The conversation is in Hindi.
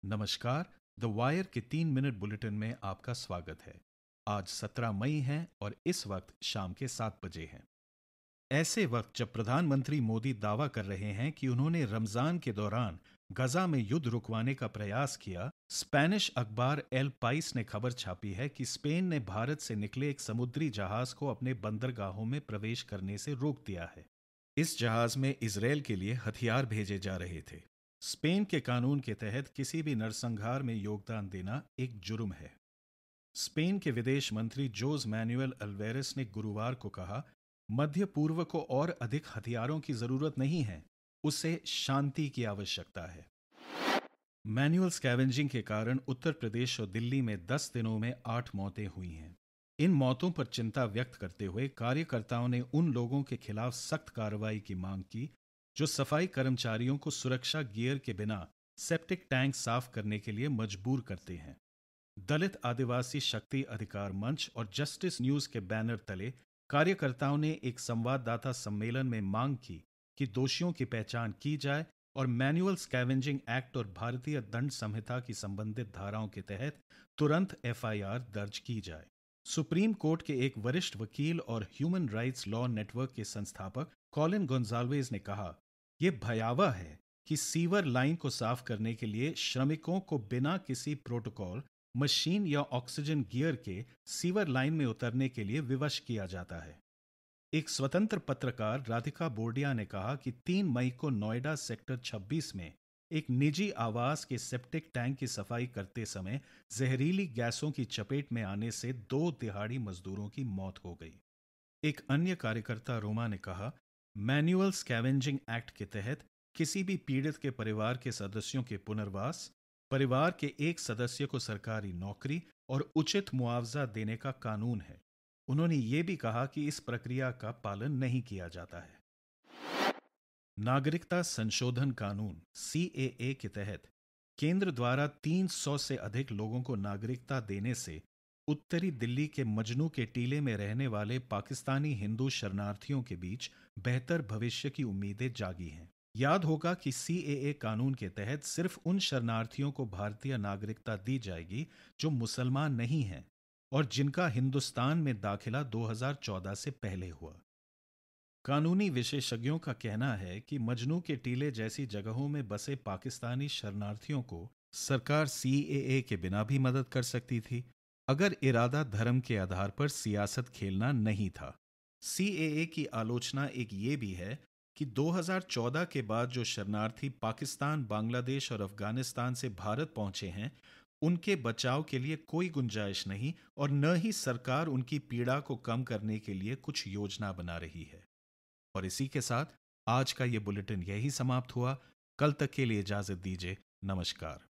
नमस्कार। द वायर के 3 मिनट बुलेटिन में आपका स्वागत है। आज 17 मई है और इस वक्त शाम के 7 बजे हैं। ऐसे वक्त जब प्रधानमंत्री मोदी दावा कर रहे हैं कि उन्होंने रमजान के दौरान गजा में युद्ध रुकवाने का प्रयास किया, स्पेनिश अखबार एल पाइस ने खबर छापी है कि स्पेन ने भारत से निकले एक समुद्री जहाज को अपने बंदरगाहों में प्रवेश करने से रोक दिया है। इस जहाज में इजरायल के लिए हथियार भेजे जा रहे थे। स्पेन के कानून के तहत किसी भी नरसंहार में योगदान देना एक जुर्म है। स्पेन के विदेश मंत्री जोस मैनुएल अल्वेरेस ने गुरुवार को कहा, मध्य पूर्व को और अधिक हथियारों की जरूरत नहीं है, उसे शांति की आवश्यकता है। मैनुअल स्कैवेंजिंग के कारण उत्तर प्रदेश और दिल्ली में 10 दिनों में 8 मौतें हुई हैं। इन मौतों पर चिंता व्यक्त करते हुए कार्यकर्ताओं ने उन लोगों के खिलाफ सख्त कार्रवाई की मांग की जो सफाई कर्मचारियों को सुरक्षा गियर के बिना सेप्टिक टैंक साफ करने के लिए मजबूर करते हैं। दलित आदिवासी शक्ति अधिकार मंच और जस्टिस न्यूज के बैनर तले कार्यकर्ताओं ने एक संवाददाता सम्मेलन में मांग की कि दोषियों की पहचान की जाए और मैनुअल स्कैवेंजिंग एक्ट और भारतीय दंड संहिता की संबंधित धाराओं के तहत तुरंत एफआईआर दर्ज की जाए। सुप्रीम कोर्ट के एक वरिष्ठ वकील और ह्यूमन राइट्स लॉ नेटवर्क के संस्थापक कॉलिन गोंजाल्वेज ने कहा, यह भयावह है कि सीवर लाइन को साफ करने के लिए श्रमिकों को बिना किसी प्रोटोकॉल, मशीन या ऑक्सीजन गियर के सीवर लाइन में उतरने के लिए विवश किया जाता है। एक स्वतंत्र पत्रकार राधिका बोर्डिया ने कहा कि 3 मई को नोएडा सेक्टर 26 में एक निजी आवास के सेप्टिक टैंक की सफाई करते समय जहरीली गैसों की चपेट में आने से 2 दिहाड़ी मजदूरों की मौत हो गई। एक अन्य कार्यकर्ता रोमा ने कहा, मैनुअल स्कैवेंजिंग एक्ट के तहत किसी भी पीड़ित के परिवार के सदस्यों के पुनर्वास, परिवार के एक सदस्य को सरकारी नौकरी और उचित मुआवजा देने का कानून है। उन्होंने ये भी कहा कि इस प्रक्रिया का पालन नहीं किया जाता है। नागरिकता संशोधन कानून सीएए के तहत केंद्र द्वारा 300 से अधिक लोगों को नागरिकता देने से उत्तरी दिल्ली के मजनू के टीले में रहने वाले पाकिस्तानी हिंदू शरणार्थियों के बीच बेहतर भविष्य की उम्मीदें जागी हैं। याद होगा कि सीएए कानून के तहत सिर्फ उन शरणार्थियों को भारतीय नागरिकता दी जाएगी जो मुसलमान नहीं हैं और जिनका हिंदुस्तान में दाखिला 2014 से पहले हुआ। कानूनी विशेषज्ञों का कहना है कि मजनू के टीले जैसी जगहों में बसे पाकिस्तानी शरणार्थियों को सरकार सीएए के बिना भी मदद कर सकती थी, अगर इरादा धर्म के आधार पर सियासत खेलना नहीं था। सीएए की आलोचना एक ये भी है कि 2014 के बाद जो शरणार्थी पाकिस्तान, बांग्लादेश और अफगानिस्तान से भारत पहुंचे हैं, उनके बचाव के लिए कोई गुंजाइश नहीं और न ही सरकार उनकी पीड़ा को कम करने के लिए कुछ योजना बना रही है। और इसी के साथ आज का ये बुलेटिन यही समाप्त हुआ। कल तक के लिए इजाजत दीजिए। नमस्कार।